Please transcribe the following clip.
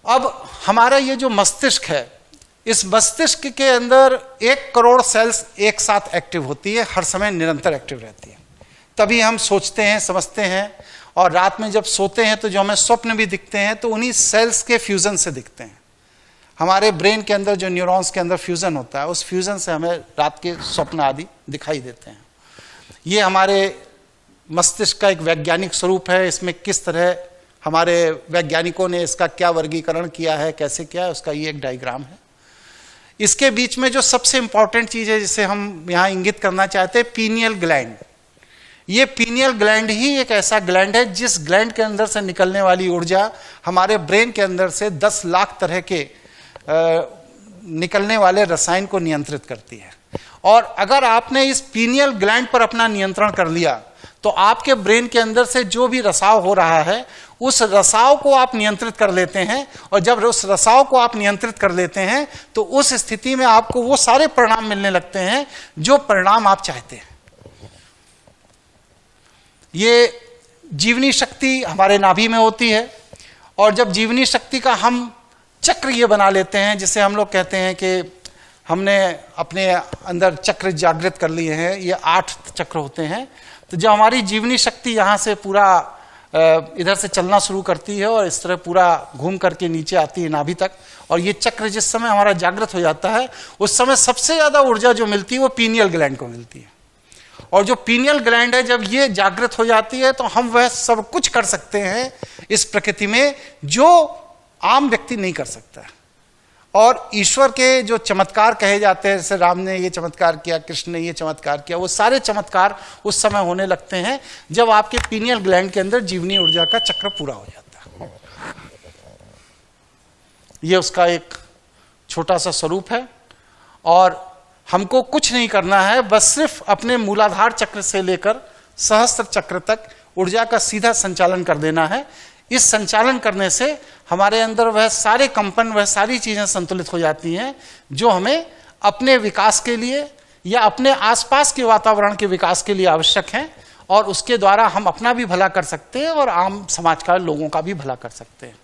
अब हमारा ये जो मस्तिष्क है, इस मस्तिष्क के अंदर 1 करोड़ सेल्स एक साथ एक्टिव होती है, हर समय निरंतर एक्टिव रहती है। तभी हम सोचते हैं, समझते हैं, और रात में जब सोते हैं तो जो हमें स्वप्न भी दिखते हैं तो उन्हीं सेल्स के फ्यूजन से दिखते हैं। हमारे ब्रेन के अंदर जो न्यूरॉन्स के अंदर फ्यूजन होता है, उस फ्यूजन से हमें रात के स्वप्न आदि दिखाई देते हैं। ये हमारे मस्तिष्क का एक वैज्ञानिक स्वरूप है। इसमें किस तरह हमारे वैज्ञानिकों ने इसका क्या वर्गीकरण किया है, कैसे किया है, उसका ये एक डायग्राम है। इसके बीच में जो सबसे इंपॉर्टेंट चीज है जिसे हम यहाँ इंगित करना चाहते हैं, पीनियल ग्लैंड। ये पीनियल ग्लैंड ही एक ऐसा ग्लैंड है जिस ग्लैंड के अंदर से निकलने वाली ऊर्जा हमारे ब्रेन के अंदर से 10 लाख तरह के निकलने वाले रसायन को नियंत्रित करती है। और अगर आपने इस पीनियल ग्लैंड पर अपना नियंत्रण कर लिया तो आपके ब्रेन के अंदर से जो भी रसाव हो रहा है उस रसाव को आप नियंत्रित कर लेते हैं। और जब उस रसाव को आप नियंत्रित कर लेते हैं तो उस स्थिति में आपको वो सारे परिणाम मिलने लगते हैं जो परिणाम आप चाहते हैं। ये जीवनी शक्ति हमारे नाभि में होती है, और जब जीवनी शक्ति का हम चक्र ये बना लेते हैं, जिसे हम लोग कहते हैं कि हमने अपने अंदर चक्र जागृत कर लिए हैं, ये 8 चक्र होते हैं। तो जब हमारी जीवनी शक्ति यहाँ से पूरा इधर से चलना शुरू करती है और इस तरह पूरा घूम करके नीचे आती है नाभि तक, और ये चक्र जिस समय हमारा जागृत हो जाता है उस समय सबसे ज्यादा ऊर्जा जो मिलती है वो पीनियल ग्लैंड को मिलती है। और जो पीनियल ग्लैंड है जब ये जागृत हो जाती है तो हम वह सब कुछ कर सकते हैं इस प्रकृति में जो आम व्यक्ति नहीं कर सकता। और ईश्वर के जो चमत्कार कहे जाते हैं, जैसे राम ने ये चमत्कार किया, कृष्ण ने ये चमत्कार किया, वो सारे चमत्कार उस समय होने लगते हैं जब आपके पीनियल ग्लैंड के अंदर जीवनी ऊर्जा का चक्र पूरा हो जाता है। ये उसका एक छोटा सा स्वरूप है, और हमको कुछ नहीं करना है, बस सिर्फ अपने मूलाधार चक्र से लेकर सहस्त्र चक्र तक ऊर्जा का सीधा संचालन कर देना है। इस संचालन करने से हमारे अंदर वह सारे कंपन, वह सारी चीजें संतुलित हो जाती हैं जो हमें अपने विकास के लिए या अपने आसपास के वातावरण के विकास के लिए आवश्यक हैं, और उसके द्वारा हम अपना भी भला कर सकते हैं और आम समाज का लोगों का भी भला कर सकते हैं।